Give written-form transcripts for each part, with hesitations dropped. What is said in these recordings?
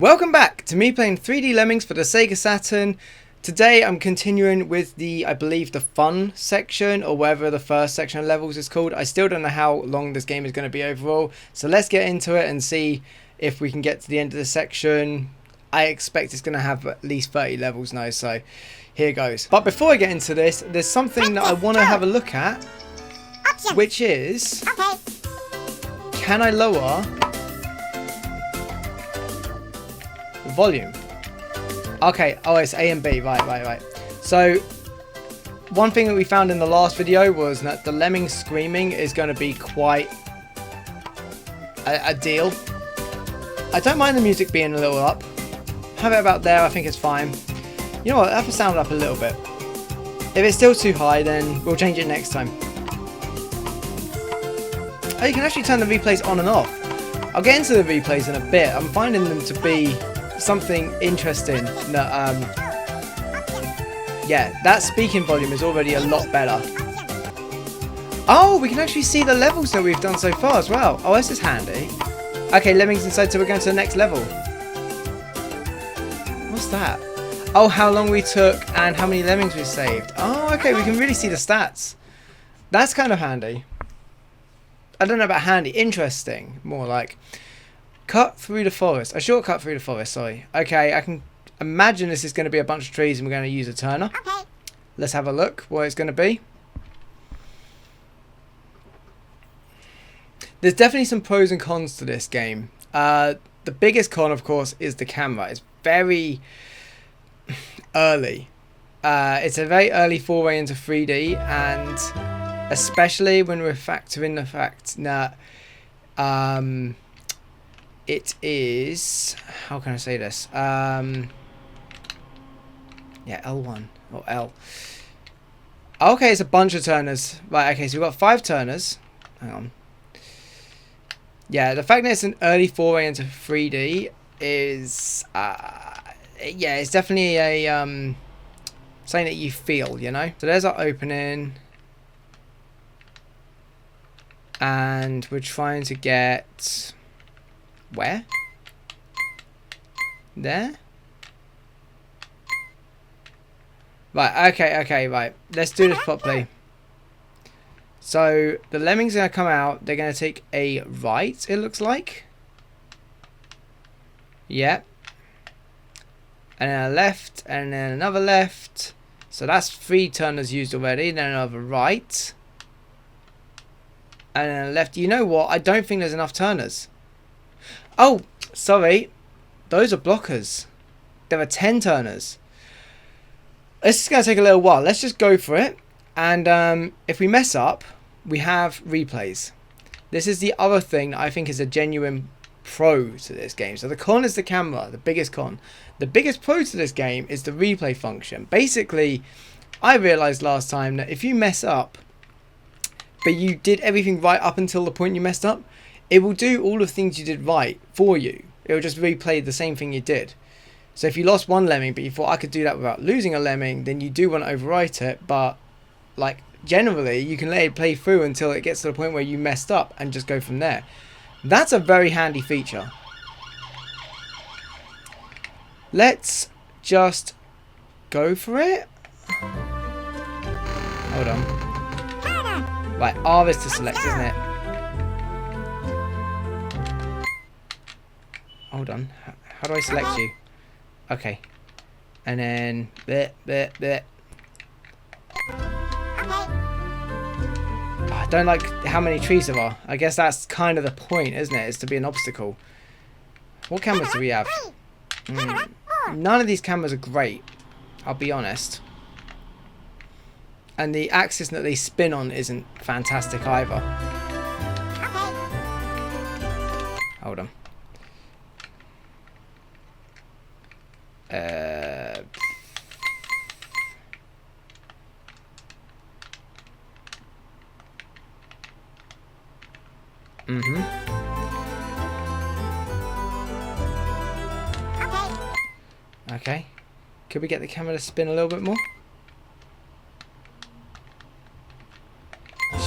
Welcome back to me playing 3D Lemmings for the Sega Saturn. Today I'm continuing with I believe the fun section, or whatever the first section of levels is called. I still don't know how long this game is going to be overall, so let's get into it and see if we can get to the end of the section. I expect it's going to have at least 30 levels now, so here goes. But before I get into this, there's something that I want to have a look at, which is, can I lower volume? Okay, oh, it's A and B, right. So one thing that we found in the last video was that the Lemmings screaming is going to be quite a deal. I don't mind the music being a little up. Have it about there, I think it's fine. You know what, I have to sound it up a little bit. If it's still too high, then we'll change it next time. Oh, you can actually turn the replays on and off. I'll get into the replays in a bit. I'm finding them to be something interesting. Yeah, that speaking volume is already a lot better. Oh, we can actually see the levels that we've done so far as well. Oh, this is handy. Okay, Lemmings inside, so we're going to the next level. What's that? Oh, how long we took and how many Lemmings we saved. Oh, okay, we can really see the stats. That's kind of handy. I don't know about handy, interesting, more like. Cut through the forest. A shortcut through the forest, sorry. Okay, I can imagine this is going to be a bunch of trees and we're going to use a turner. Okay. Let's have a look what it's going to be. There's definitely some pros and cons to this game. The biggest con, of course, is the camera. It's very early. It's a very early foray into 3D, and especially when we're factoring the fact that it is, how can I say this? Yeah, L1 or L. Okay, it's a bunch of turners. Right, okay, so we've got 5 turners. Hang on. Yeah, the fact that it's an early foray into 3D is, yeah, it's definitely a, something that you feel, you know? So there's our opening. And we're trying to get, where? There? Right, okay, right. Let's do this properly. So, the Lemmings are going to come out. They're going to take a right, it looks like. Yep. And then a left, and then another left. So that's 3 turners used already. Then another right. And then a left. You know what? I don't think there's enough turners. Oh, sorry. Those are blockers. There are 10 turners. This is going to take a little while. Let's just go for it. And if we mess up, we have replays. This is the other thing that I think is a genuine pro to this game. So the con is the camera, the biggest con. The biggest pro to this game is the replay function. Basically, I realized last time that if you mess up, but you did everything right up until the point you messed up, it will do all the things you did right for you. It will just replay the same thing you did. So if you lost one lemming, but you thought I could do that without losing a lemming, then you do want to overwrite it. But like generally, you can let it play through until it gets to the point where you messed up and just go from there. That's a very handy feature. Let's just go for it. Hold on. Right, R is to select, isn't it? Hold on. How do I select you? Okay. And then bleh. I don't like how many trees there are. I guess that's kind of the point, isn't it? Is to be an obstacle. What cameras do we have? None of these cameras are great. I'll be honest. And the axis that they spin on isn't fantastic either. Hold on. Okay. Could we get the camera to spin a little bit more?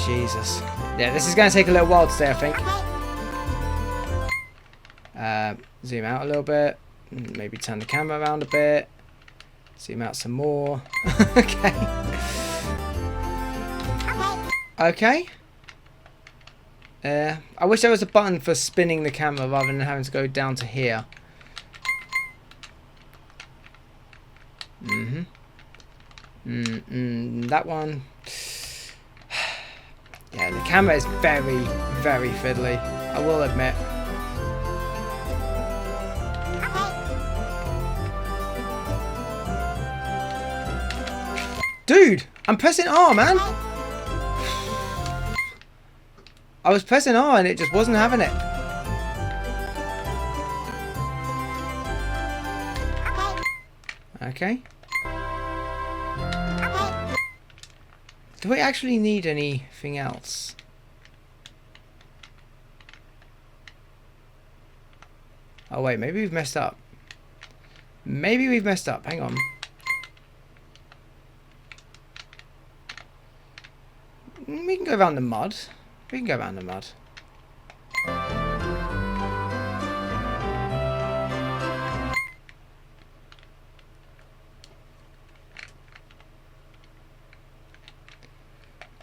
Jesus. Yeah, this is going to take a little while today, I think. Zoom out a little bit. Maybe turn the camera around a bit. Zoom out some more. Okay. Okay. I wish there was a button for spinning the camera rather than having to go down to here. That one. Yeah, the camera is very, very fiddly, I will admit. Dude, I'm pressing R, man. I was pressing R and it just wasn't having it. Okay. Do we actually need anything else? Oh wait, maybe we've messed up. Maybe we've messed up. Hang on. We can go around the mud. We can go around the mud.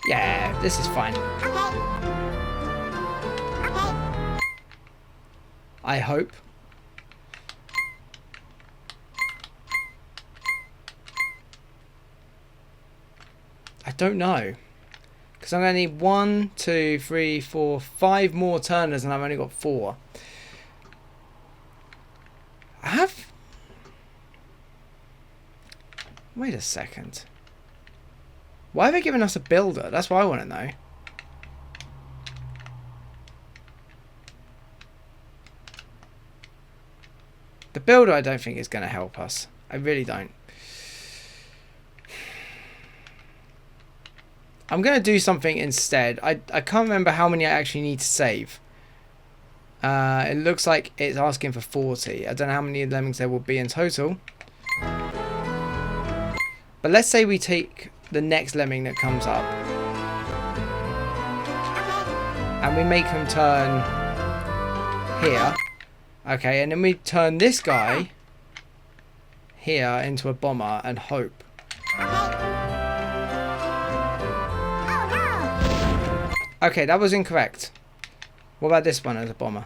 Yeah, this is fine. I hope. I don't know. Because I'm going to need 1, 2, 3, 4, 5 more turners and I've only got 4. I have... Wait a second. Why have they given us a builder? That's what I want to know. The builder I don't think is going to help us. I really don't. I'm going to do something instead. I can't remember how many I actually need to save. It looks like it's asking for 40. I don't know how many lemmings there will be in total. But let's say we take the next lemming that comes up. And we make him turn here. Okay, and then we turn this guy here into a bomber and hope. Okay, that was incorrect. What about this one as a bomber?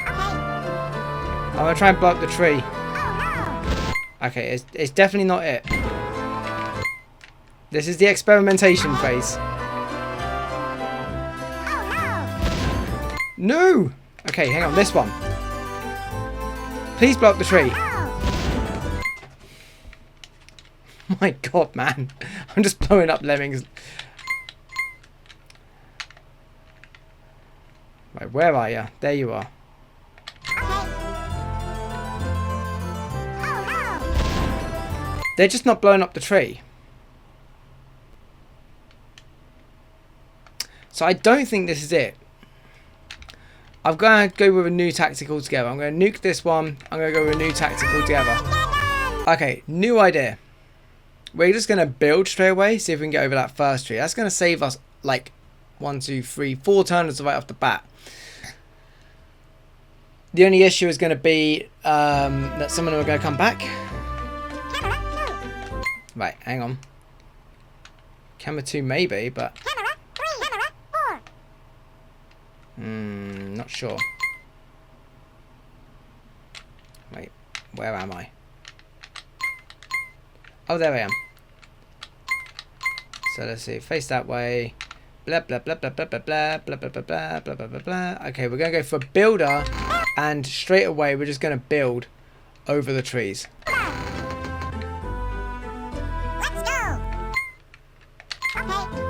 I'm going to try and blow up the tree. Okay, it's definitely not it. This is the experimentation phase. No! Okay, hang on, this one. Please blow up the tree. My god, man. I'm just blowing up lemmings. Right, where are you? There you are. They're just not blowing up the tree. So I don't think this is it. I'm going to go with a new tactic altogether. I'm going to nuke this one. I'm going to go with a new tactic altogether. Okay, new idea. We're just going to build straight away. See if we can get over that first tree. That's going to save us like 1, 2, 3, 4 turners right off the bat. The only issue is going to be that some of them are going to come back. Right, hang on. Camera 2 maybe, but... not sure. Wait, where am I? Oh, there I am. So let's see, face that way. Blah blah blah blah blah blah blah blah blah blah blah blah blah blah blah. Okay, we're gonna go for a builder, and straight away we're just gonna build over the trees. Let's go. Okay.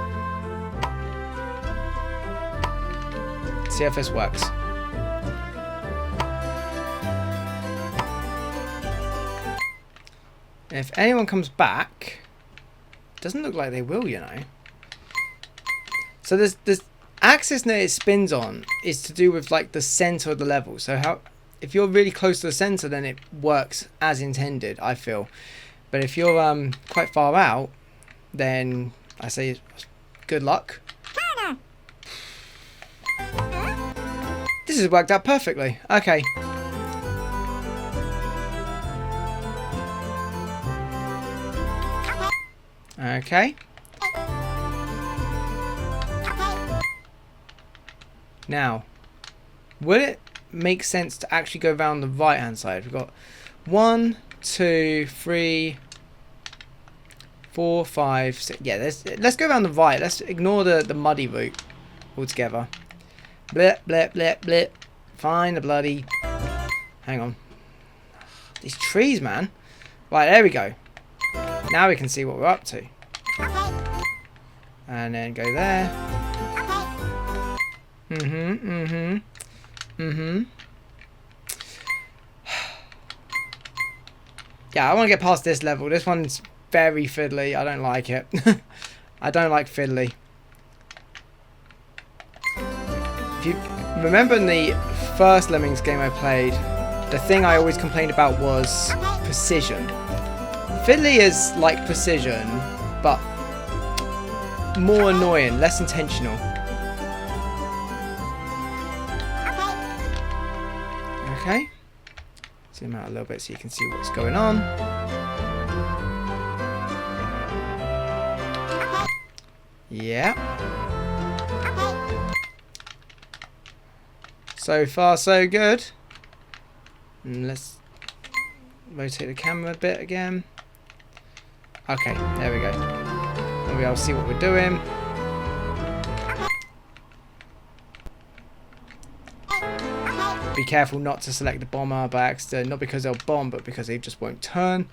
See if this works. If anyone comes back, doesn't look like they will, you know. So this axis that it spins on is to do with like the center of the level. So how, if you're really close to the center, then it works as intended, I feel. But if you're quite far out, then I say good luck. This has worked out perfectly. Okay. Okay. Now, will it make sense to actually go around the right hand side? We've got 1, 2, 3, 4, 5, 6. Yeah, let's go around the right. Let's ignore the muddy route altogether. Blip, blip, blip, blip. Find the bloody... Hang on. These trees, man. Right, there we go. Now we can see what we're up to. And then go there. Yeah, I want to get past this level. This one's very fiddly. I don't like it. I don't like fiddly. If you remember in the first Lemmings game I played, the thing I always complained about was precision. Fiddly is like precision, but more annoying, less intentional. Okay. Zoom out a little bit so you can see what's going on. Yeah. So far, so good. And let's rotate the camera a bit again. Okay, there we go. Maybe I'll see what we're doing. Be careful not to select the bomber by accident, not because they'll bomb, but because they just won't turn.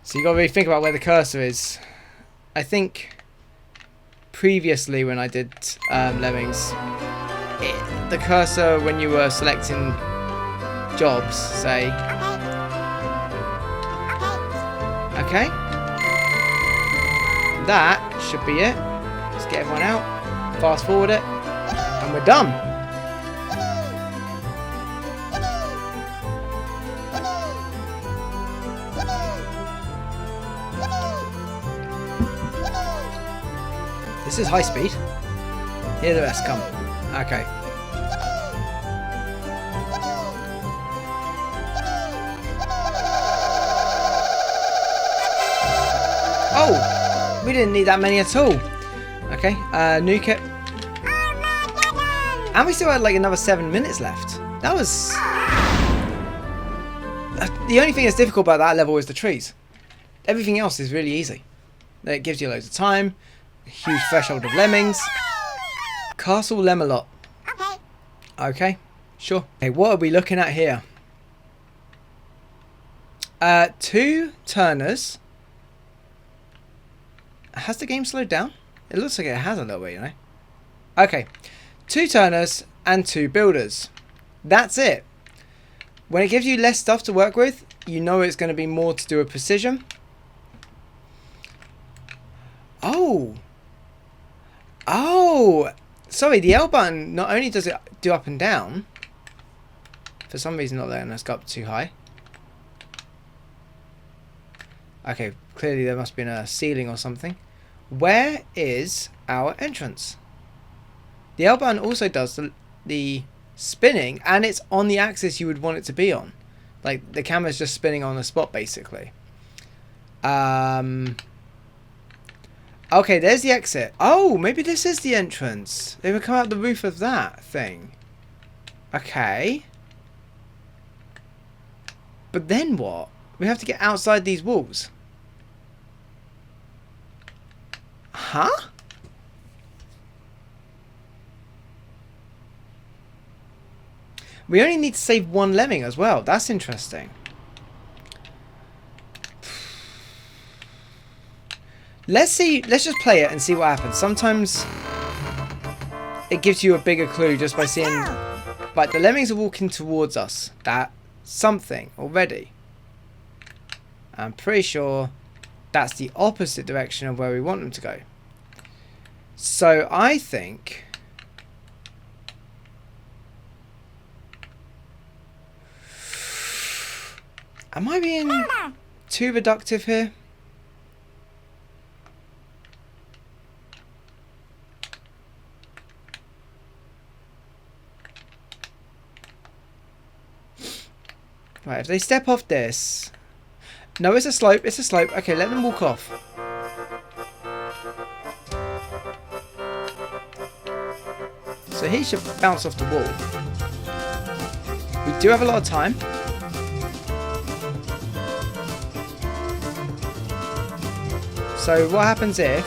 So you got to really think about where the cursor is. I think previously when I did Lemmings, the cursor when you were selecting jobs, say. Okay. That should be it. Let's get everyone out. Fast forward it. And we're done. This is high speed. Here the rest come. Okay. Oh! We didn't need that many at all. Okay, nuke it. And we still had like another 7 minutes left. That was... the only thing that's difficult about that level is the trees. Everything else is really easy. It gives you loads of time. A huge threshold of lemmings. Castle Lemelot. Okay, sure. Okay, what are we looking at here? 2 turners. Has the game slowed down? It looks like it has a little bit, you know. Okay, 2 turners and 2 builders. That's it. When it gives you less stuff to work with, you know it's going to be more to do with precision. Oh. Oh. Sorry, the L button, not only does it do up and down, for some reason not letting us go up too high. Okay, clearly there must be a ceiling or something. Where is our entrance? The L button also does the spinning, and it's on the axis you would want it to be on. Like, the camera's just spinning on the spot, basically. Okay, there's the exit. Oh, maybe this is the entrance. They would come out the roof of that thing. Okay. But then what? We have to get outside these walls. Huh? We only need to save 1 lemming as well. That's interesting. Let's see. Let's just play it and see what happens. Sometimes it gives you a bigger clue just by seeing, like, the lemmings are walking towards us. That's something already. I'm pretty sure that's the opposite direction of where we want them to go. So I think... Am I being too reductive here? Right, if they step off this... No, it's a slope, it's a slope. Okay, let them walk off. So he should bounce off the wall. We do have a lot of time. So what happens if...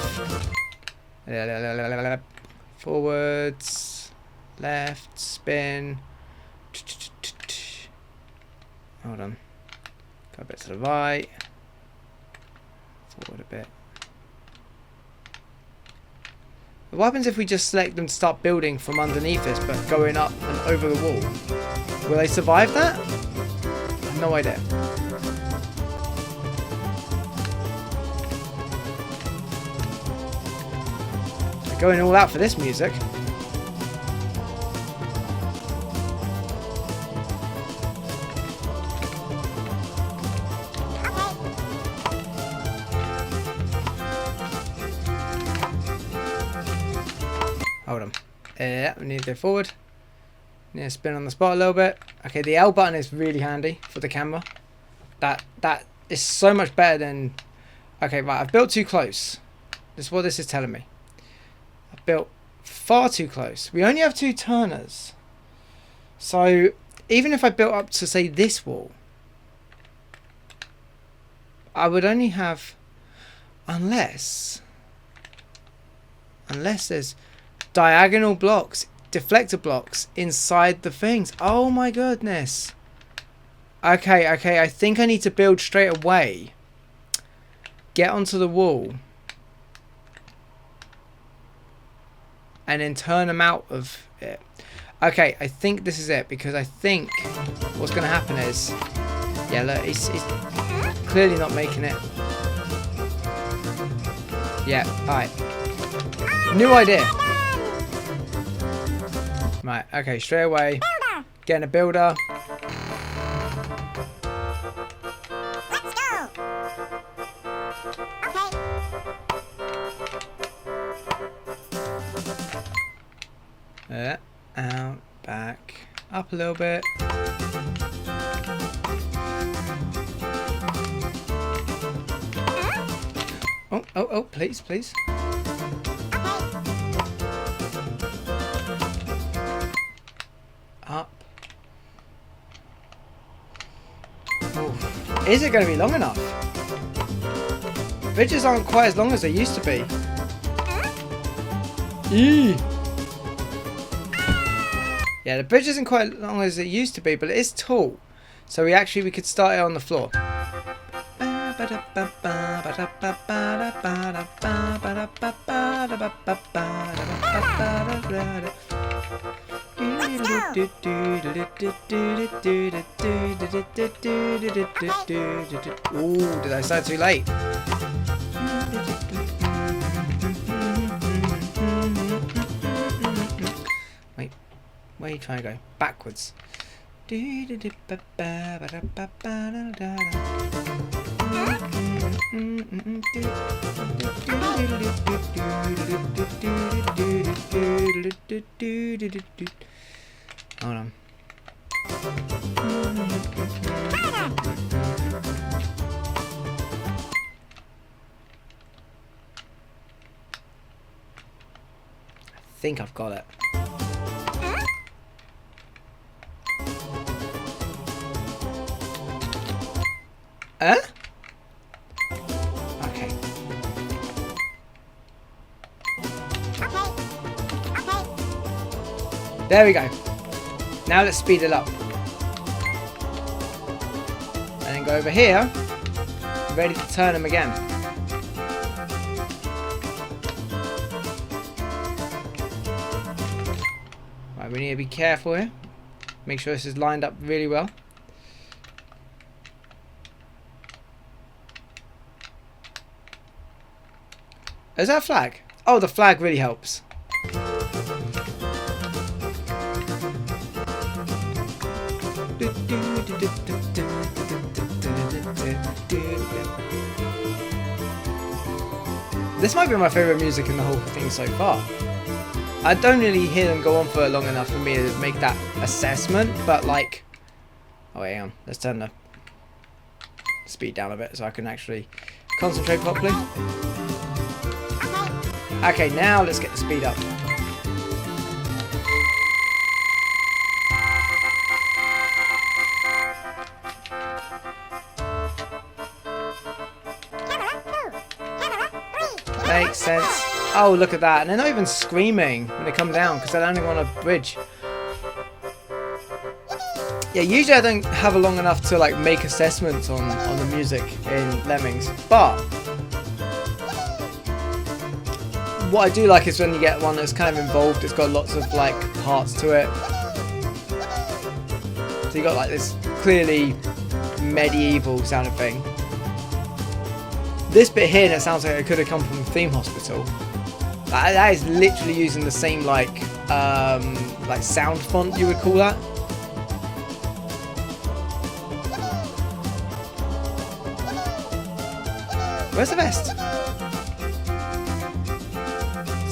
Forwards, left, spin. Hold on. Go a bit to the right. Forward a bit. What happens if we just select them to start building from underneath this, but going up and over the wall? Will they survive that? I have no idea. They're going all out for this music. Hold on. Yeah, we need to go forward. Need to spin on the spot a little bit. Okay, the L button is really handy for the camera. That is so much better than... Okay, right, I've built too close. This is what this is telling me. I've built far too close. We only have 2 turners. So, even if I built up to, say, this wall, I would only have... Unless there's diagonal blocks, deflector blocks inside the things. Oh my goodness. Okay, I think I need to build straight away. Get onto the wall. And then turn them out of it. Okay, I think this is it, because I think what's going to happen is... Yeah, look, he's clearly not making it. Yeah, alright. New idea. Right, okay, straight away. Getting a builder. Let's go. Okay. Out, back, up a little bit. Oh, please. Up. Oh. Is it going to be long enough? Bridges aren't quite as long as they used to be. Eee. Yeah, the bridge isn't quite as long as it used to be, but it is tall. So we could start it on the floor. Ooh, did I start too late? Wait, where are you trying to go? Backwards. Hold on. I think I've got it. Okay. There we go. Now let's speed it up. And then go over here. Ready to turn them again. Right, we need to be careful here. Make sure this is lined up really well. Is that a flag? Oh, the flag really helps. This might be my favourite music in the whole thing so far. I don't really hear them go on for long enough for me to make that assessment, but like... Oh, hang on. Let's turn the speed down a bit so I can actually concentrate properly. Okay, now let's get the speed up. Makes sense. Oh, look at that. And they're not even screaming when they come down because they're landing on a bridge. Yeah, usually I don't have long enough to like make assessments on the music in Lemmings, but what I do like is when you get one that's kind of involved. It's got lots of like parts to it. So you got like this clearly medieval sounding thing. This bit here, that sounds like it could have come from Theme Hospital. That is literally using the same like sound font you would call that. Where's the vest?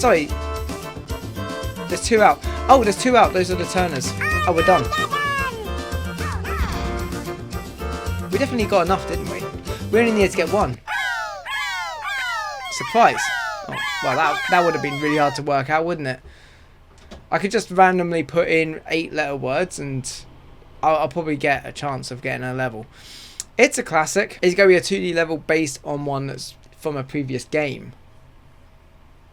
Sorry. There's 2 out. Oh, there's 2 out. Those are the turners. Oh, we're done. We definitely got enough, didn't we? We only needed to get 1. Surprise. Oh, well, that would have been really hard to work out, wouldn't it? I could just randomly put in 8-letter words and I'll probably get a chance of getting a level. It's a classic. It's going to be a 2D level based on one that's from a previous game.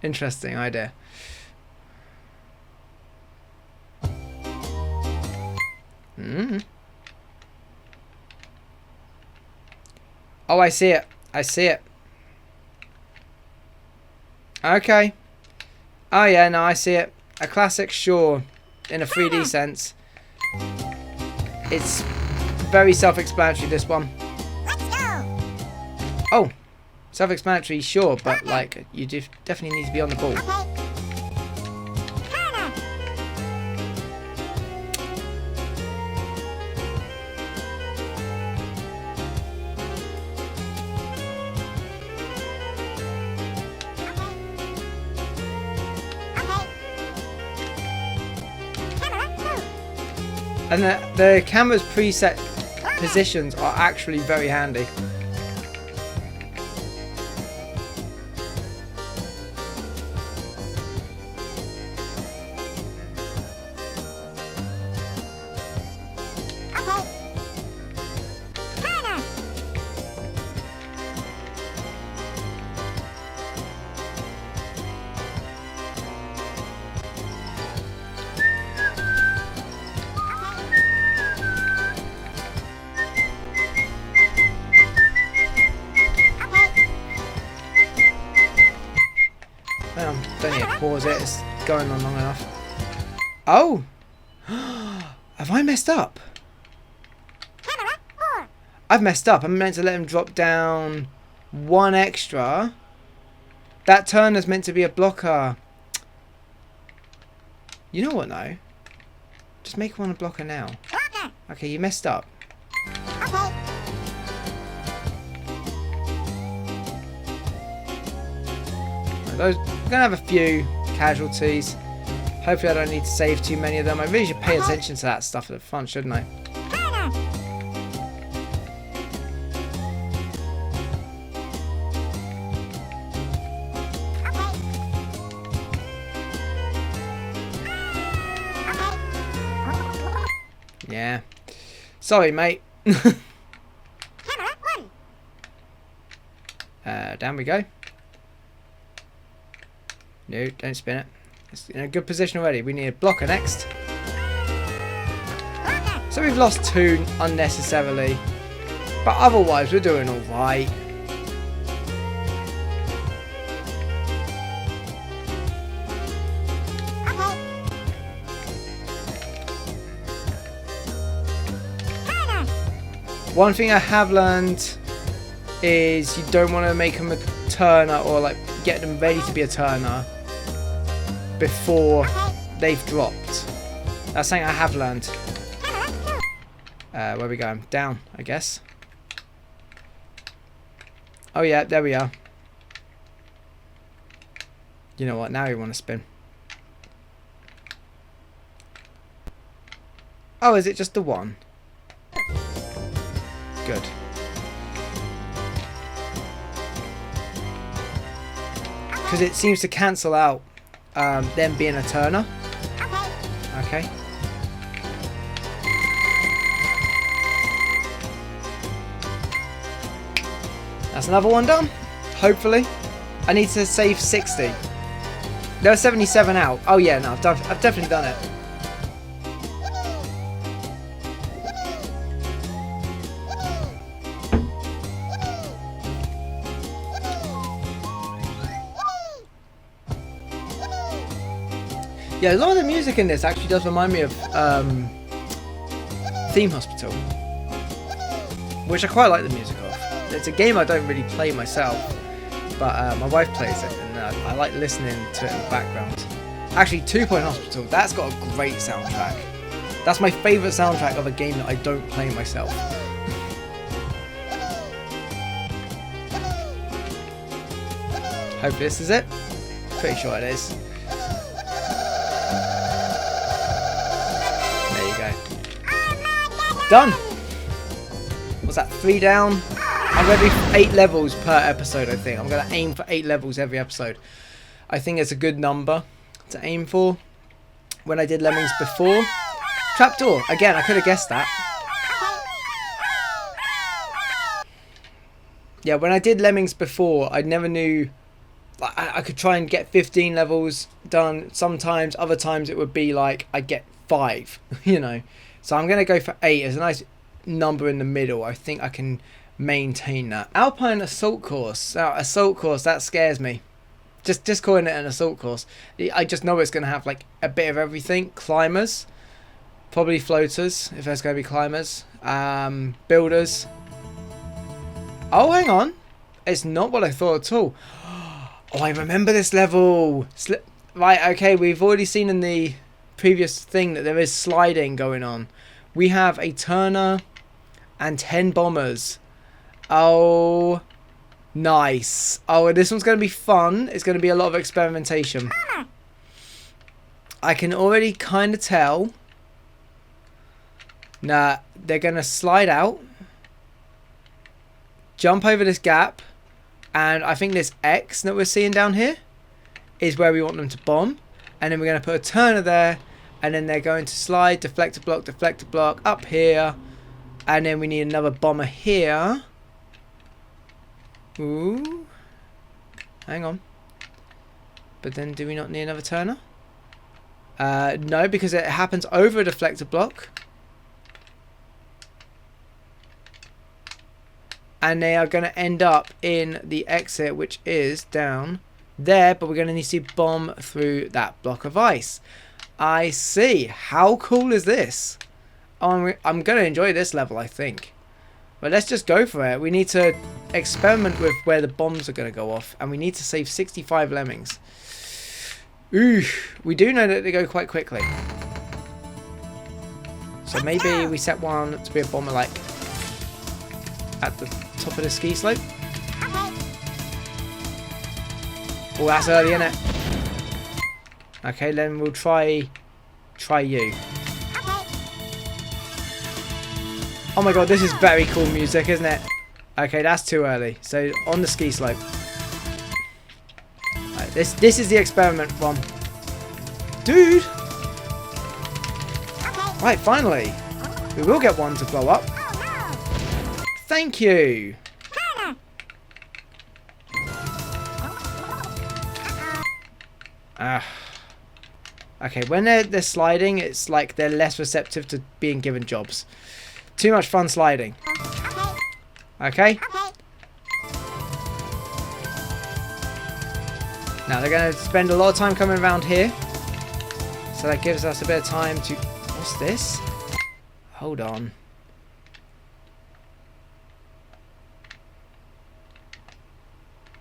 Interesting idea. Oh, I see it. I see it. Okay. Oh yeah, no, I see it. A classic, sure. In a 3D sense. It's very self-explanatory, this one. Let's go. Oh, self-explanatory, sure, but like you do definitely need to be on the ball. Okay. Turner. And the camera's preset positions are actually very handy. Don't need to pause it, it's going on long enough. Oh! Have I messed up? I've messed up. I'm meant to let him drop down 1 extra. That turner's meant to be a blocker. You know what now? Just make one a blocker now. Okay, you messed up. We're gonna have a few casualties. Hopefully I don't need to save too many of them. I really should pay attention to that stuff at the front, shouldn't I? Yeah. Sorry, mate. Down we go. No, don't spin it. It's in a good position already. We need a blocker next. So we've lost 2 unnecessarily. But otherwise, we're doing alright. One thing I have learned is you don't want to make them a turner or like get them ready to be a turner before they've dropped. That's something I have learned. Where are we going? Down, I guess. Oh yeah, there we are. You know what? Now we want to spin. Oh, is it just the 1? Good. Because it seems to cancel out them being a turner. Okay. That's another one done. Hopefully. I need to save 60. There are 77 out. Oh yeah, no, I've definitely done it. Yeah, a lot of the music in this actually does remind me of Theme Hospital, which I quite like the music of. It's a game I don't really play myself, but my wife plays it, and I like listening to it in the background. Actually, 2 Point Hospital, that's got a great soundtrack. That's my favourite soundtrack of a game that I don't play myself. Hope this is it. Pretty sure it is. There you go. Done! What's that, 3 down? I'm going to do 8 levels per episode, I think. I'm going to aim for 8 levels every episode. I think it's a good number to aim for. When I did Lemmings before. Trapdoor. Again, I could have guessed that. Yeah, when I did Lemmings before, I never knew... I could try and get 15 levels done sometimes. Other times it would be like I'd get 5, you know. So I'm going to go for 8 as a nice number in the middle. I think I can maintain that. Alpine Assault Course. Now, Assault Course, that scares me. Just calling it an assault course. I just know it's going to have like a bit of everything. Climbers. Probably floaters, if there's going to be climbers. Builders. Oh, hang on. It's not what I thought at all. Oh, I remember this level. Right, okay, we've already seen in the previous thing that there is sliding going on. We have a Turner and 10 bombers. Oh, nice. Oh, this one's going to be fun. It's going to be a lot of experimentation. I can already kind of tell. Nah, they're going to slide out. Jump over this gap. And I think this X that we're seeing down here is where we want them to bomb. And then we're going to put a Turner there. And then they're going to slide, deflector block up here. And then we need another bomber here. Ooh. Hang on. But then do we not need another Turner? No, because it happens over a deflector block. And they are going to end up in the exit, which is down there. But we're going to need to bomb through that block of ice. I see. How cool is this? Oh, I'm going to enjoy this level, I think. But let's just go for it. We need to experiment with where the bombs are going to go off. And we need to save 65 lemmings. Ooh, we do know that they go quite quickly. So maybe we set one to be a bomber like at the top of the ski slope. Oh, that's early, isn't it? Okay, then we'll try you. Oh my god, this is very cool music, isn't it? Okay, that's too early. So on the ski slope. Right, this is the experiment one. Dude! Right, finally. We will get one to blow up. Thank you. Okay, when they're sliding, it's like they're less receptive to being given jobs. Too much fun sliding. Okay? Now they're going to spend a lot of time coming around here. So that gives us a bit of time to... What's this? Hold on.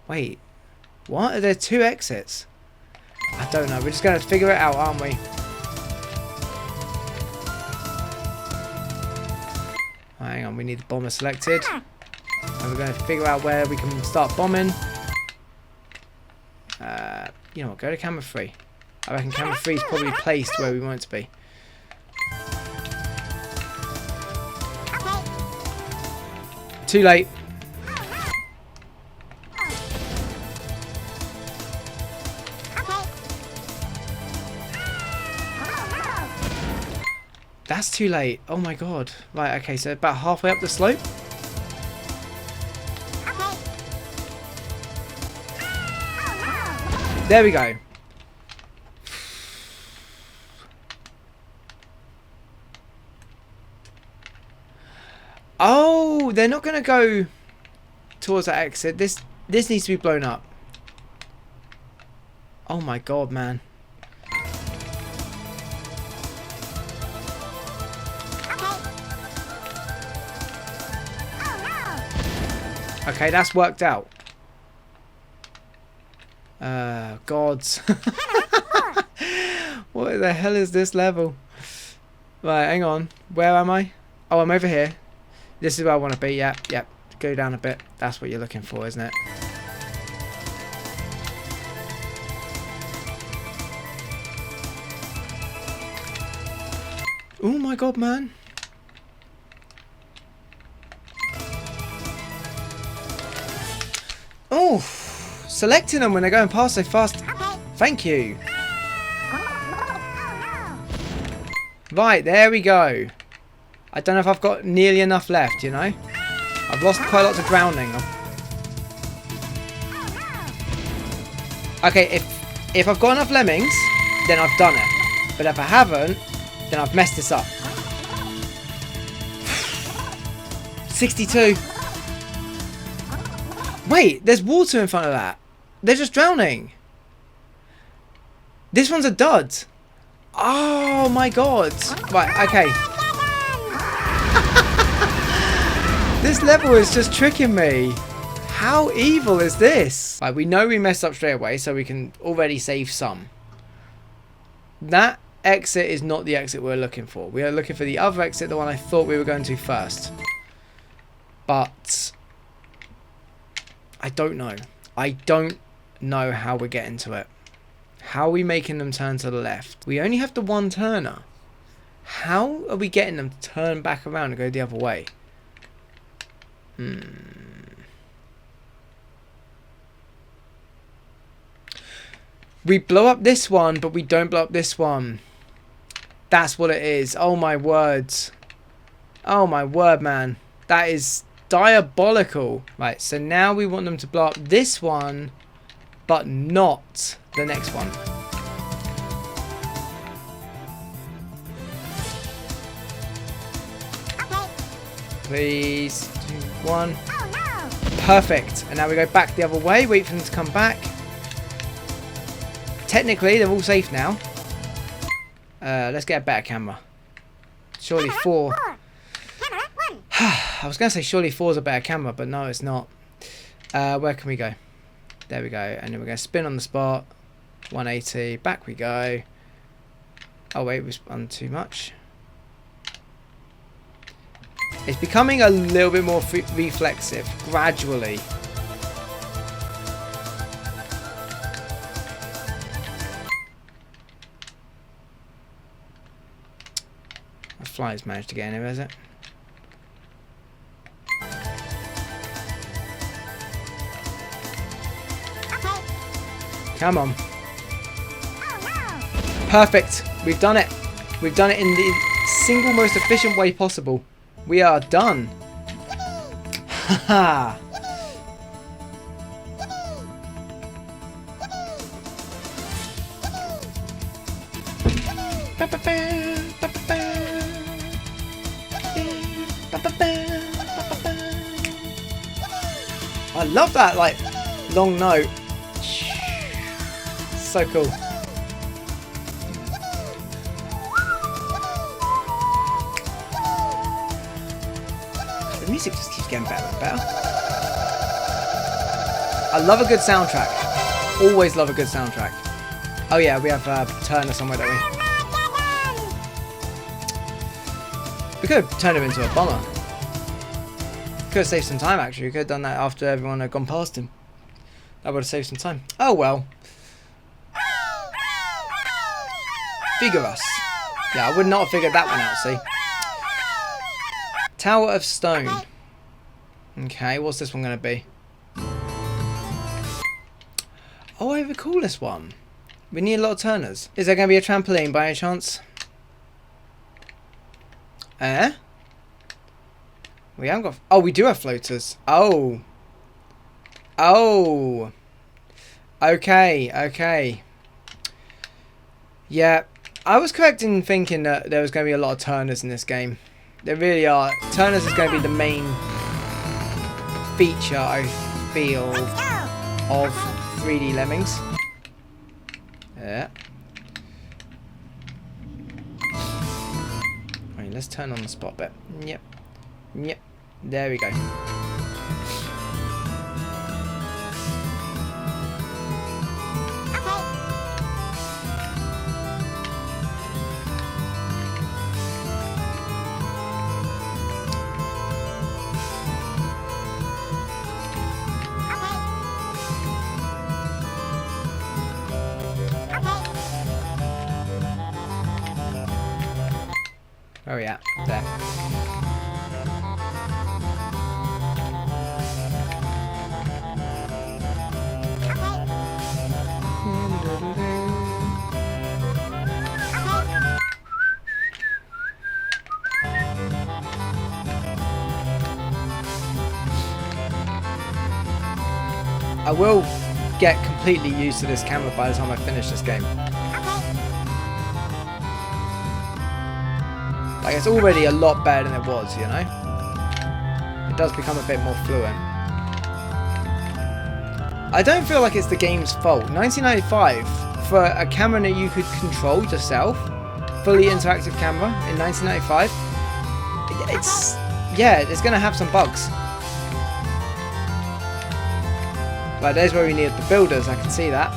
Wait. What? Are there 2 exits? I don't know. We're just going to figure it out, aren't we? Hang on. We need the bomber selected. And we're going to figure out where we can start bombing. You know what? Go to camera 3. I reckon camera 3 is probably placed where we want it to be. Too late. That's too late. Oh my god. Right, okay, so about halfway up the slope. There we go. Oh, they're not going to go towards that exit. This needs to be blown up. Oh my god, man. Okay, that's worked out. Gods. What the hell is this level? Right, hang on. Where am I? Oh, I'm over here. This is where I want to be. Yep, yep. Go down a bit. That's what you're looking for, isn't it? Oh my god, man. Oh, selecting them when they're going past so fast. Thank you. Right, there we go. I don't know if I've got nearly enough left, you know. I've lost quite a lot to drowning. Okay, if I've got enough lemmings, then I've done it. But if I haven't, then I've messed this up. 62. Wait, there's water in front of that. They're just drowning. This one's a dud. Oh my god. Right, okay. This level is just tricking me. How evil is this? Right, we know we messed up straight away, so we can already save some. That exit is not the exit we're looking for. We are looking for the other exit, the one I thought we were going to first. But I don't know. I don't know how we're getting to it. How are we making them turn to the left? We only have the one turner. How are we getting them to turn back around and go the other way? We blow up this one, but we don't blow up this one. That's what it is. Oh my words. Oh my word, man. That is diabolical. Right, so now we want them to blow up this one, but not the next one. Please. 2, 1. Perfect. And now we go back the other way. Wait for them to come back. Technically, they're all safe now. Let's get a better camera. Surely 4. I was going to say surely 4 is a better camera, but no, it's not. Where can we go? There we go. And then we're going to spin on the spot. 180. Back we go. Oh, wait, we spun too much. It's becoming a little bit more reflexive, gradually. The fly's managed to get in here, has it? Come on. Perfect. We've done it. We've done it in the single most efficient way possible. We are done. Haha. I love that, like, long note. So cool. The music just keeps getting better and better. I love a good soundtrack. Always love a good soundtrack. Oh yeah, we have Turner somewhere, don't we? We could have turned him into a bomber. Could have saved some time, actually. We could have done that after everyone had gone past him. That would have saved some time. Oh well. Figure us. Yeah, I would not have figured that one out, see. Tower of Stone. Okay, what's this one going to be? Oh, I recall this one. We need a lot of turners. Is there going to be a trampoline by any chance? We haven't got... Oh, we do have floaters. Oh. Oh. Okay, okay. Yeah, I was correct in thinking that there was going to be a lot of turners in this game. There really are. Turners is going to be the main feature, I feel, of 3D Lemmings. Yeah. Right, let's turn on the spot bit. Yep. Yep. There we go. Where are we at? There. I will get completely used to this camera by the time I finish this game. Like, it's already a lot better than it was, you know? It does become a bit more fluent. I don't feel like it's the game's fault. 1995, for a camera that you could control yourself, fully interactive camera in 1995, it's, yeah, it's going to have some bugs. Like, there's where we need the builders, I can see that.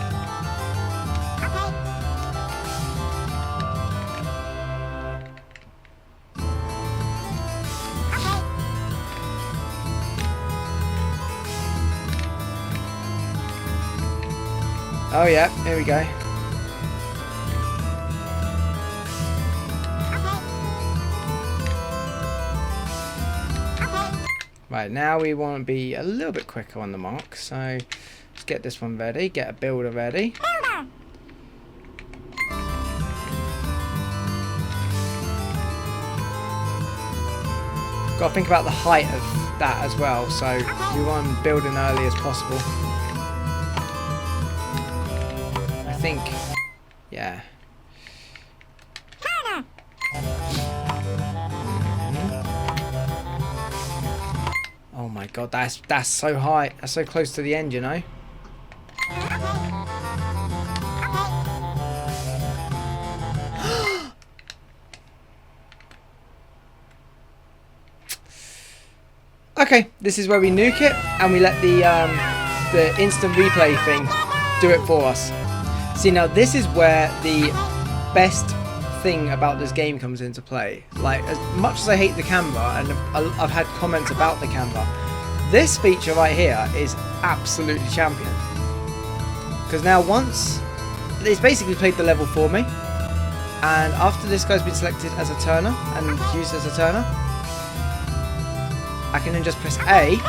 Oh yeah, here we go. Right, now we want to be a little bit quicker on the mark, so let's get this one ready, get a builder ready. Got to think about the height of that as well, so we want to build in early as possible. I think, yeah. Oh my god, that's so high. That's so close to the end, you know. Okay, this is where we nuke it and we let the instant replay thing do it for us. See, now this is where the best thing about this game comes into play. Like, as much as I hate the camera, and I've had comments about the camera, this feature right here is absolutely champion. Because now once, it's basically played the level for me, and after this guy's been selected as a turner and used as a turner, I can then just press A,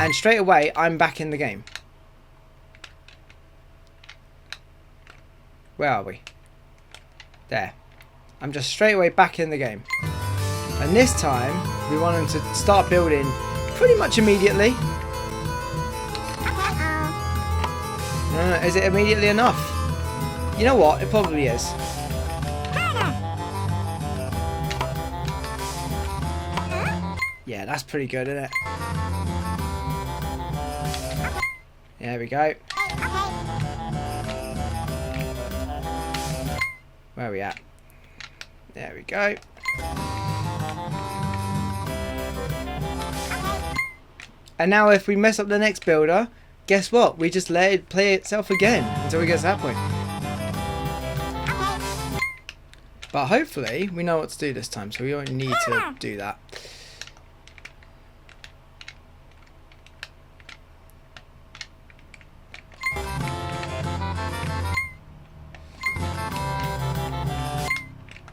and straight away I'm back in the game. Where are we? There. I'm just straight away back in the game. And this time, we want him to start building pretty much immediately. Is it immediately enough? You know what? It probably is. Yeah, that's pretty good, isn't it? There we go. Where are we at? There we go. And now if we mess up the next builder, guess what? We just let it play itself again until we get to that point. But hopefully we know what to do this time, so we don't need to do that.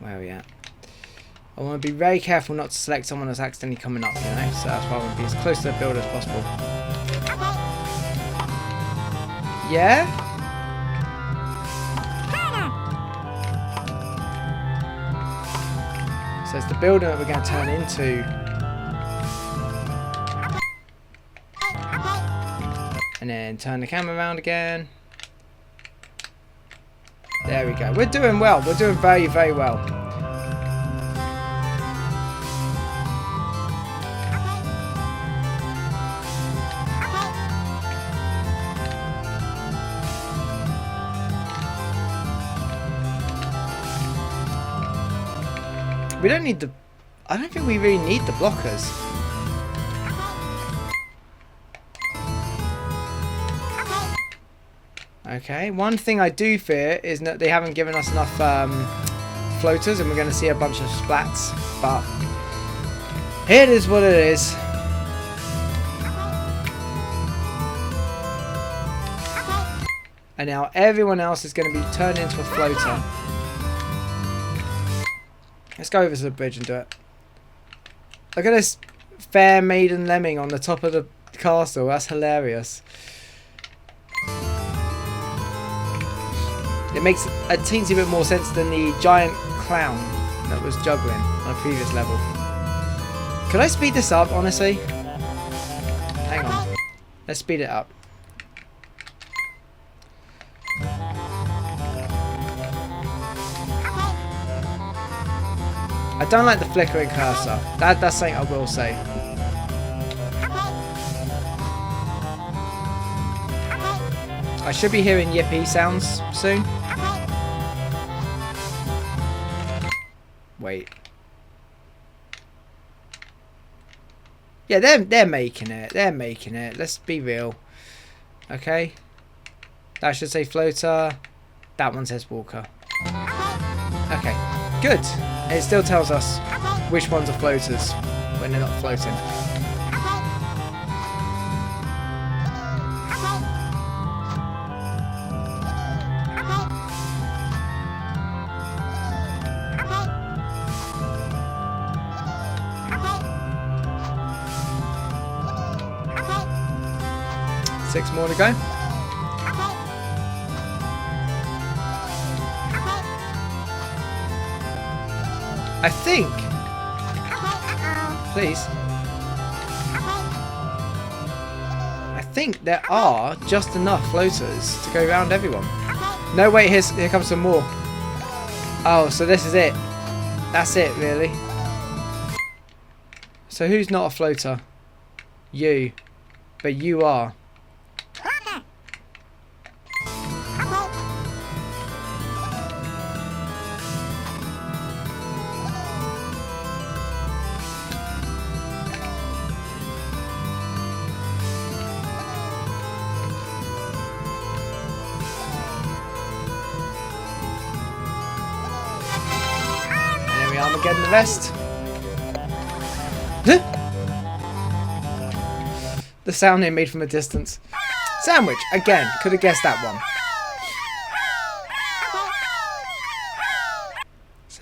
Where are we at? I want to be very careful not to select someone that's accidentally coming up, you know, so that's why I want to be as close to the build as possible. Yeah? So it's the builder that we're going to turn into. And then turn the camera around again. There we go. We're doing well. We're doing very, very well. We don't need the... I don't think we really need the blockers. Okay, one thing I do fear is that they haven't given us enough floaters and we're going to see a bunch of splats, but it is what it is. And now everyone else is going to be turned into a floater. Let's go over to the bridge and do it. Look at this fair maiden lemming on the top of the castle. That's hilarious. It makes a teensy bit more sense than the giant clown that was juggling on a previous level. Could I speed this up, honestly? Hang on. Let's speed it up. I don't like the flickering cursor. That's something I will say. I should be hearing yippee sounds soon. Wait. Yeah, they're making it. They're making it. Let's be real. Okay. That should say floater. That one says walker. Okay. Good. It still tells us which ones are floaters when they're not floating. Six more to go. I think. Please. I think there are just enough floaters to go around everyone. No, wait, here comes some more. Oh, so this is it. That's it, really. So who's not a floater? You. But you are. Getting the rest. The sound it made from a distance. Sandwich again. Could have guessed that one. Let's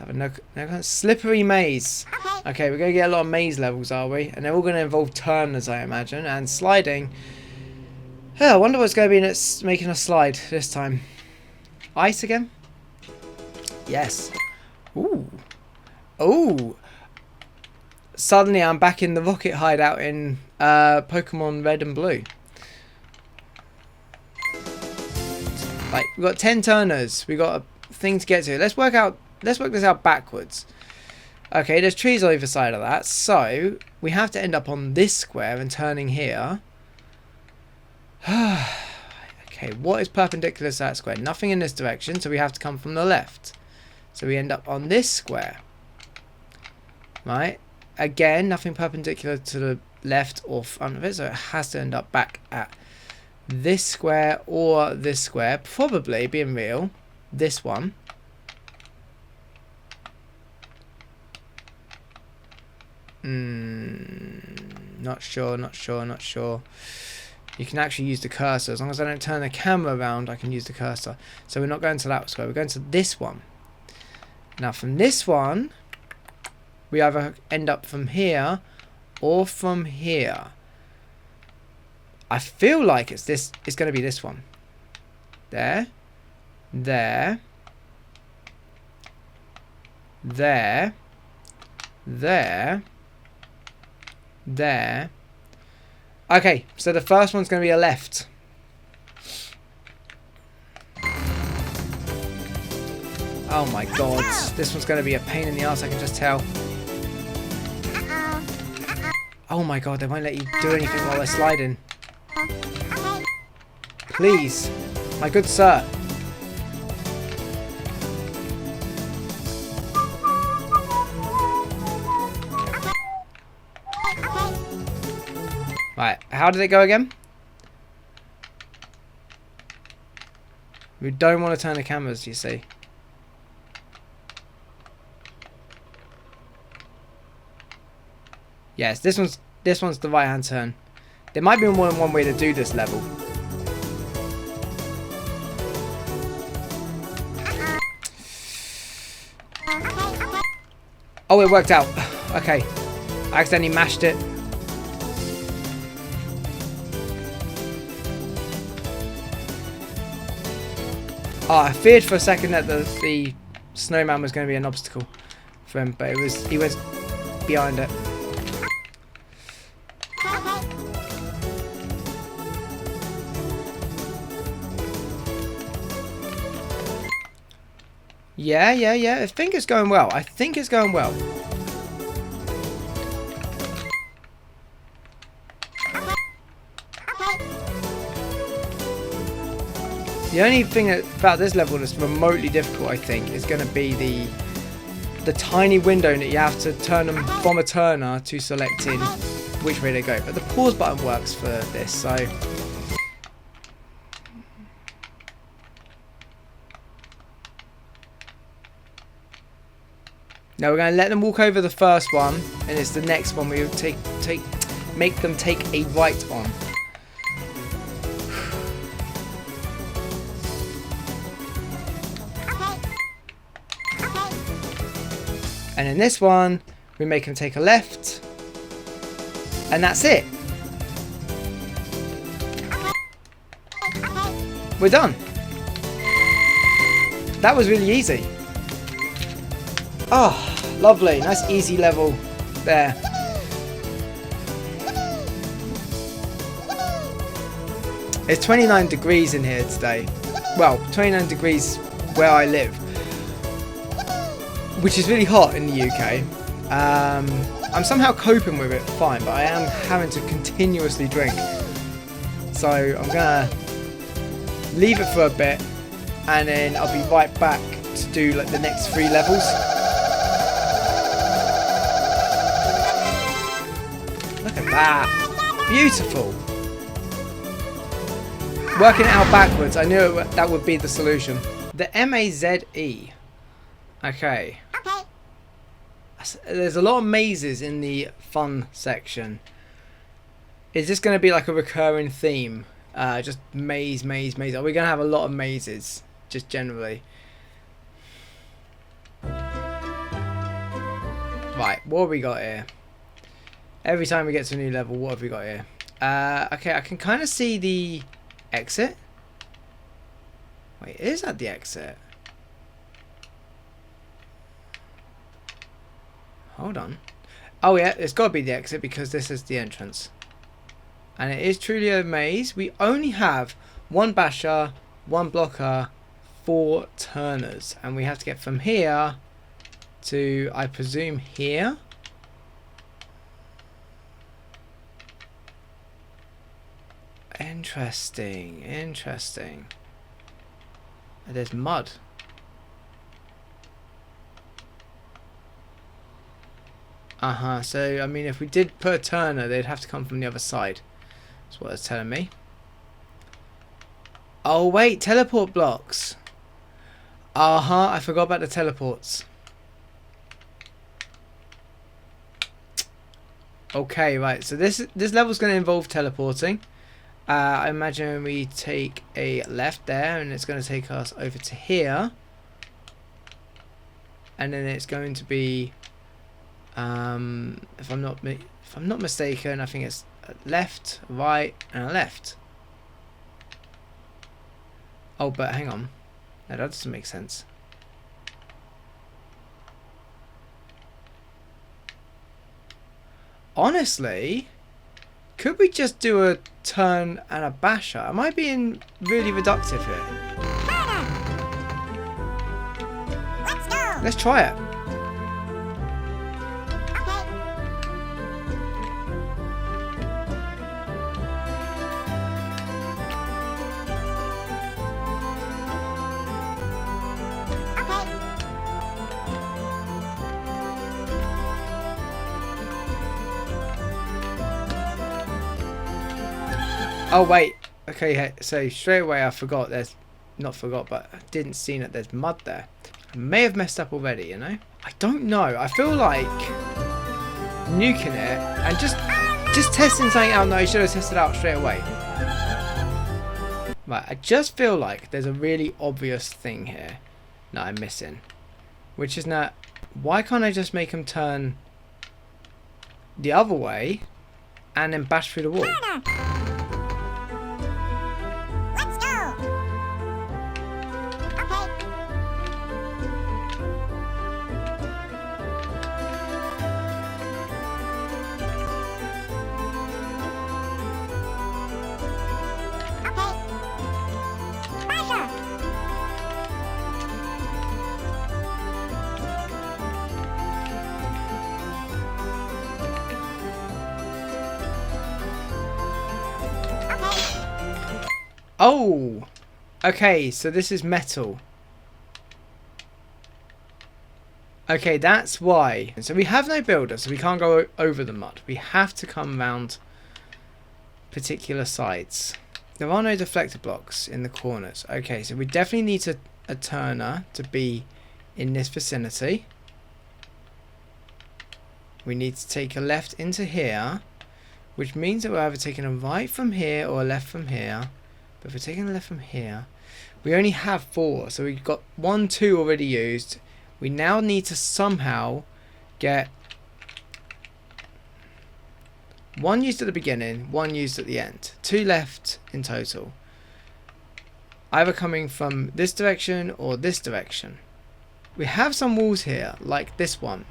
have a slippery maze. Okay, we're gonna get a lot of maze levels, are we? And they're all gonna involve turners, I imagine, and sliding. Oh, I wonder what's gonna be in it making us slide this time. Ice again? Yes. Ooh. Oh, suddenly I'm back in the rocket hideout in Pokemon Red and Blue. Right, we've got 10 turners. We've got a thing to get to. Let's work this out backwards. Okay, there's trees on either side of that, so we have to end up on this square and turning here. Okay, what is perpendicular to that square? Nothing in this direction, so we have to come from the left. So we end up on this square. Right, again, nothing perpendicular to the left or front of it, so it has to end up back at this square or this square, probably, being real, this one. Not sure. You can actually use the cursor. As long as I don't turn the camera around, I can use the cursor. So we're not going to that square, we're going to this one. Now from this one, we either end up from here or from here. I feel like it's going to be this one. There. There. There. There. There. Okay, so the first one's going to be a left. Oh my god. This one's going to be a pain in the ass, I can just tell. Oh my god, they won't let you do anything while they're sliding. Please. My good sir. Right, how did it go again? We don't want to turn the cameras, you see. Yes, this one's the right hand turn. There might be more than one way to do this level. Oh, it worked out. Okay. I accidentally mashed it. Oh, I feared for a second that the snowman was going to be an obstacle for him, but he was behind it. Yeah. I think it's going well. The only thing about this level that's remotely difficult, I think, is going to be the tiny window that you have to turn them from a turner to selecting which way they go. But the pause button works for this, so... Now we're going to let them walk over the first one, and it's the next one we will make them take a right on. And in this one, we make them take a left, and that's it. We're done. That was really easy. Oh, lovely. Nice easy level there. It's 29 degrees in here today. Well, 29 degrees where I live, which is really hot in the UK. I'm somehow coping with it fine, but I am having to continuously drink. So I'm going to leave it for a bit, and then I'll be right back to do like the next 3 levels. Look at that. Beautiful. Working it out backwards, I knew that would be the solution. The M-A-Z-E. Okay. There's a lot of mazes in the fun section. Is this going to be like a recurring theme? Just maze. Are we going to have a lot of mazes? Just generally. Right, what have we got here? Every time we get to a new level, what have we got here? Okay, I can kind of see the exit. Wait, is that the exit? Hold on. Oh yeah, it's got to be the exit because this is the entrance. And it is truly a maze. We only have 1 basher, 1 blocker, 4 turners. And we have to get from here to, I presume, here. Interesting. There's mud. So, I mean, if we did put a turner, they'd have to come from the other side. That's what it's telling me. Oh, wait, teleport blocks. I forgot about the teleports. Okay, right, so this level's going to involve teleporting. I imagine we take a left there, and it's going to take us over to here. And then it's going to be... if I'm not mistaken, I think it's a left, right, and a left. Oh, but hang on, no, that doesn't make sense. Honestly, could we just do a turn and a basher? Am I being really reductive here? Let's try it. Oh wait, okay, so straight away I forgot there's, not forgot, but I didn't see that there's mud there. I may have messed up already, you know? I don't know, I feel like nuking it and just testing something out. No, you should have tested out straight away. Right, I just feel like there's a really obvious thing here that I'm missing. Which is that, why can't I just make them turn the other way and then bash through the wall? Oh! Okay, so this is metal. Okay, that's why. So we have no builder, so we can't go over the mud. We have to come around particular sides. There are no deflector blocks in the corners. Okay, so we definitely need a turner to be in this vicinity. We need to take a left into here, which means that we're either taking a right from here or a left from here. But if we're taking a left from here, we only have 4, so we've got 1, 2 already used. We now need to somehow get 1 used at the beginning, 1 used at the end. 2 left in total. Either coming from this direction or this direction. We have some walls here, like this one,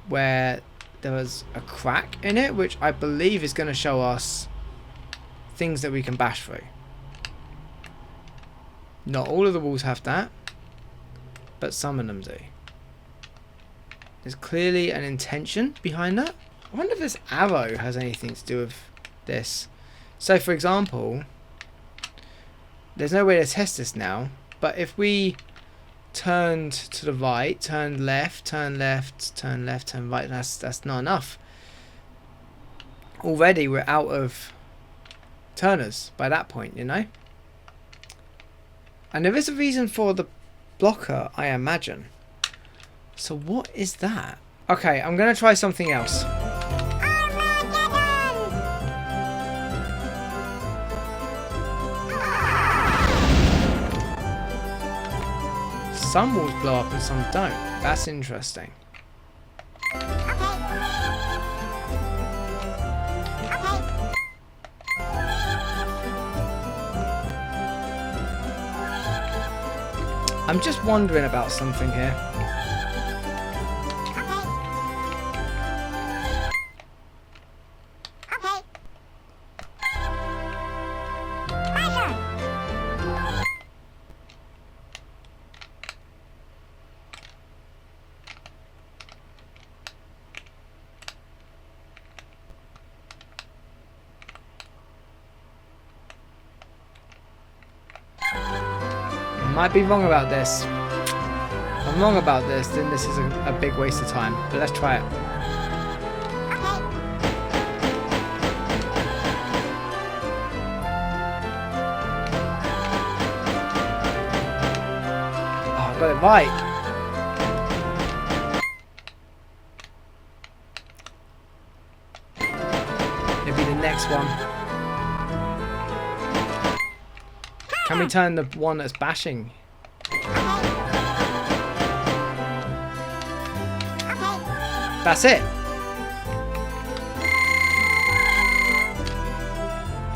where there was a crack in it, which I believe is going to show us things that we can bash through. Not all of the walls have that, but some of them do. There's clearly an intention behind that. I wonder if this arrow has anything to do with this. So for example, there's no way to test this now, but if we turned to the right, turn left, turn left, turn left, turn right, that's not enough. Already we're out of turners by that point, you know. And there is a reason for the blocker, I imagine. So what is that? Okay, I'm gonna try something else. Some walls blow up and some don't. That's interesting. I'm just wondering about something here. Might be wrong about this. If I'm wrong about this, then this is a big waste of time. But let's try it. Oh, I got it right. Maybe the next one. Can we turn the one that's bashing? That's it.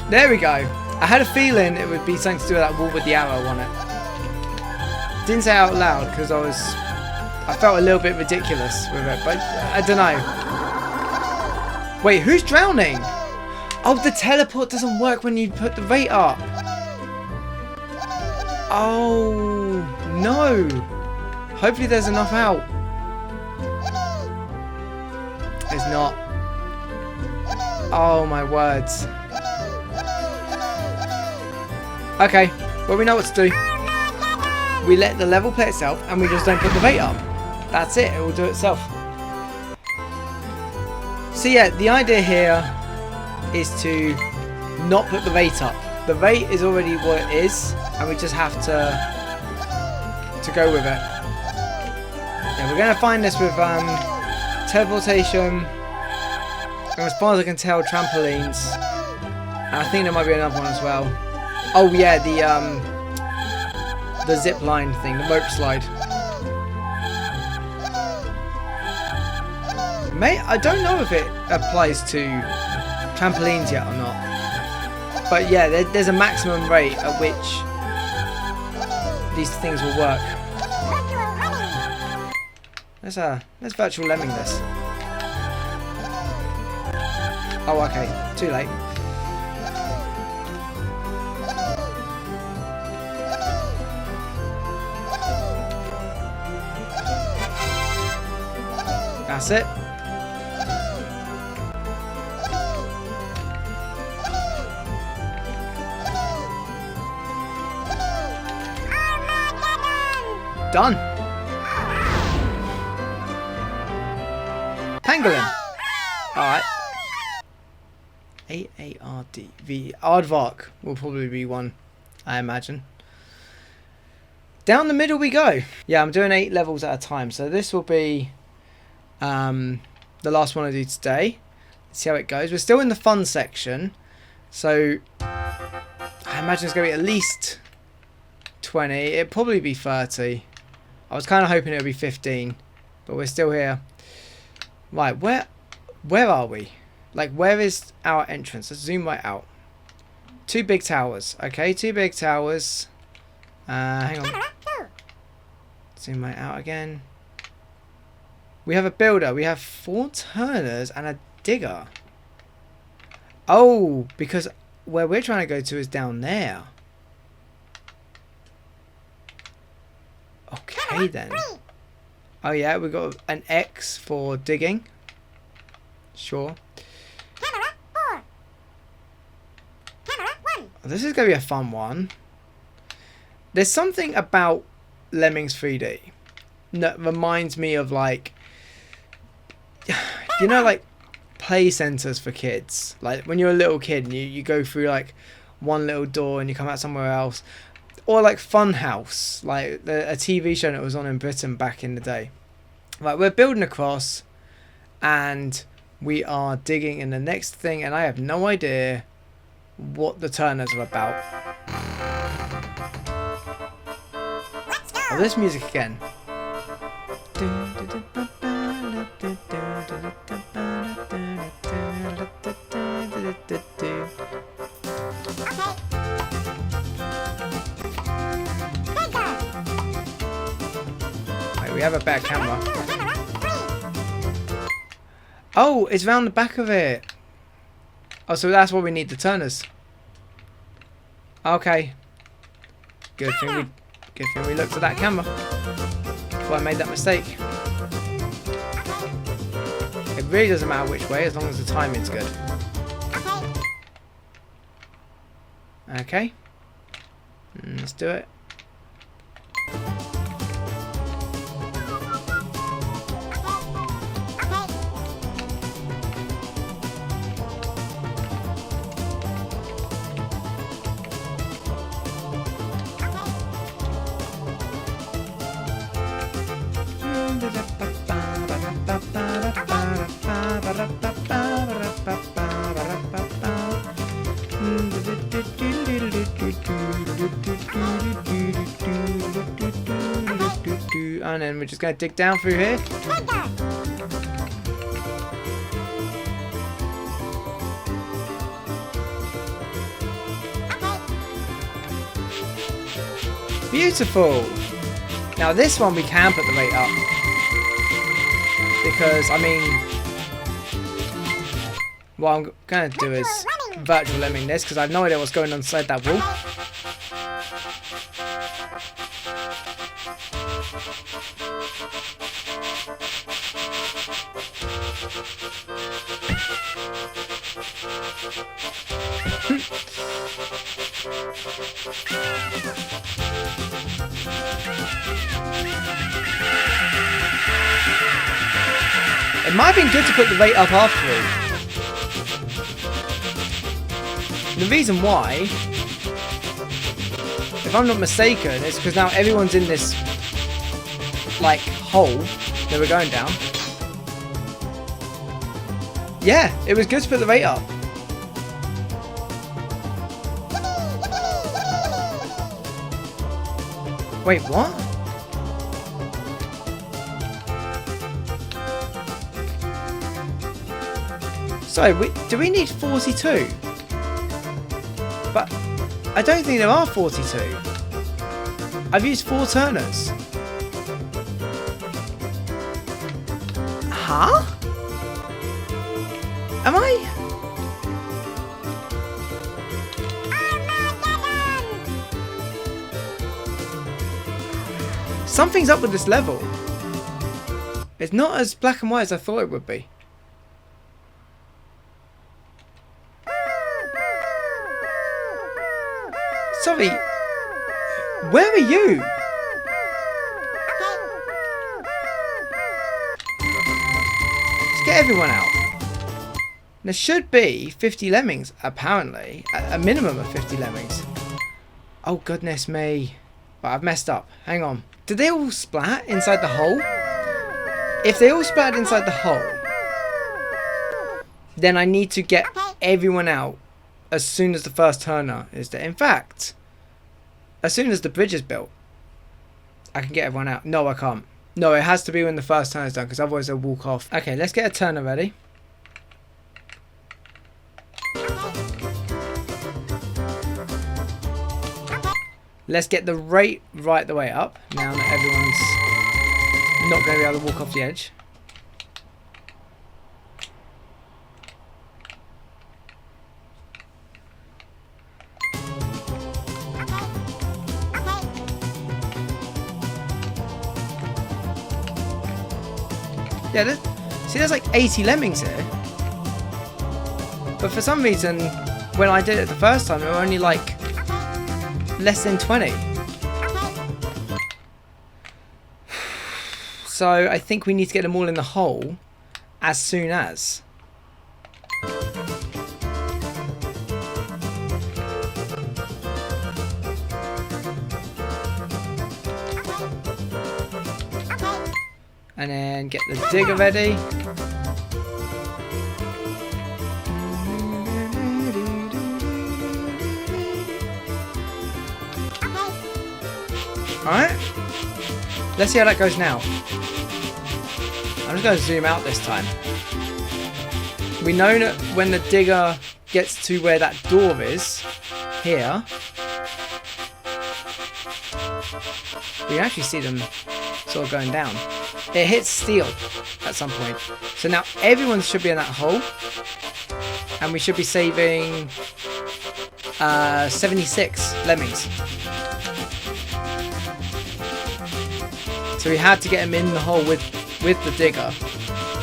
There we go. I had a feeling it would be something to do with that wall with the arrow on it. Didn't say it out loud because I felt a little bit ridiculous with it, but I don't know. Wait, who's drowning? Oh, the teleport doesn't work when you put the rate up. Oh, no. Hopefully there's enough out. There's not. Oh my words. Okay, well we know what to do. We let the level play itself and we just don't put the bait up. That's it, it will do it itself. So yeah, the idea here is to not put the bait up. The bait is already what it is and we just have to go with it. Yeah, we're going to find this with teleportation, and as far as I can tell, trampolines. And I think there might be another one as well. Oh yeah, the zip line thing, the rope slide. I don't know if it applies to trampolines yet or not. But yeah, there's a maximum rate at which these things will work. Let's virtual lemming this. Oh, okay. Too late. That's it. Done. Pangolin. Alright. A-A-R-D-V. Aardvark will probably be one, I imagine. Down the middle we go. Yeah, I'm doing 8 levels at a time, so this will be the last one I do today. Let's see how it goes. We're still in the fun section, so I imagine it's going to be at least 20. It'll probably be 30. I was kind of hoping it would be 15, but we're still here. Right, where are we? Like, where is our entrance? Let's zoom right out. 2 big towers. Okay, 2 big towers. Hang on. Zoom right out again. We have a builder. We have 4 turners and a digger. Oh, because where we're trying to go to is down there. Okay then. Oh yeah, we've got an X for digging. Sure. Oh, this is going to be a fun one. There's something about Lemmings 3D that reminds me of, like, you know, like play centers for kids. Like when you're a little kid and you go through like one little door and you come out somewhere else. Or like Funhouse, like a TV show that was on in Britain back in the day. Right, we're building across and we are digging in the next thing, and I have no idea what the turners are about. Oh, this music again. We have a better camera. Oh, it's round the back of it. Oh, so that's why we need the turners. Okay. Good thing we looked at that camera before I made that mistake. It really doesn't matter which way as long as the timing's good. Okay. Let's do it. And then we're just going to dig down through here. Beautiful. Now this one we can put the rate up. Because, I mean, what I'm going to do is virtual lemming this because I have no idea what's going on inside that wall. It might have been good to put the rate up after all. The reason why, if I'm not mistaken, is because now everyone's in this, like, hole that we're going down. Yeah, it was good to put the rate up. Wait, what? Sorry, do we need 42? But I don't think there are 42. I've used 4 turners. Huh? Am I? Something's up with this level. It's not as black and white as I thought it would be. Sorry, where are you? Let's get everyone out. There should be 50 lemmings, apparently. A minimum of 50 lemmings. Oh, goodness me. But I've messed up. Hang on. Did they all splat inside the hole? If they all splat inside the hole, then I need to get everyone out as soon as the first turner is there. In fact, as soon as the bridge is built, I can get everyone out. No, I can't. No, it has to be when the first turn is done, because otherwise they'll walk off. Okay, let's get a turner ready. Let's get the rate right the way up, now that everyone's not going to be able to walk off the edge. Yeah, see, there's like 80 lemmings here. But for some reason, when I did it the first time, there were only like less than 20. So I think we need to get them all in the hole as soon as. And then get the digger ready. Alright. Let's see how that goes now. I'm just going to zoom out this time. We know that when the digger gets to where that door is, here, we can actually see them sort of going down. It hits steel at some point. So now everyone should be in that hole. And we should be saving 76 lemmings. So we had to get him in the hole with the digger,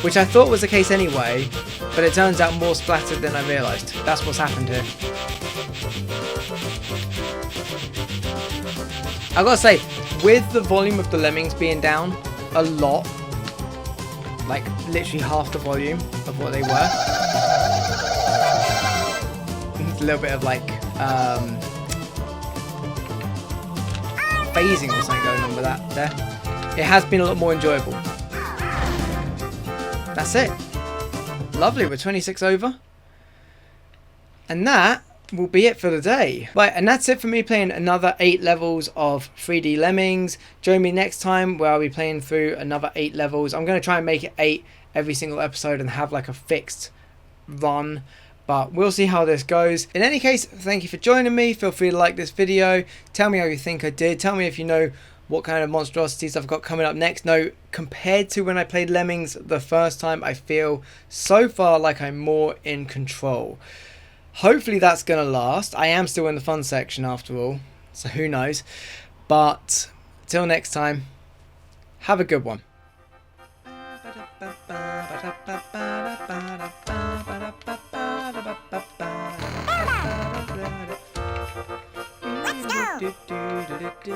which I thought was the case anyway, but it turns out more splattered than I realised. That's what's happened here. I gotta say, with the volume of the lemmings being down a lot, like literally half the volume of what they were, a little bit of like phasing or something going on with that there. It has been a lot more enjoyable. That's it. Lovely, we're 26 over. And that will be it for the day. Right, and that's it for me playing another 8 levels of 3D Lemmings. Join me next time where I'll be playing through another 8 levels. I'm going to try and make it 8 every single episode and have like a fixed run. But we'll see how this goes. In any case, thank you for joining me. Feel free to like this video. Tell me how you think I did. Tell me if you know what kind of monstrosities I've got coming up next. No, compared to when I played Lemmings the first time, I feel so far like I'm more in control. Hopefully that's going to last. I am still in the fun section after all, so who knows. But till next time, have a good one. Okay.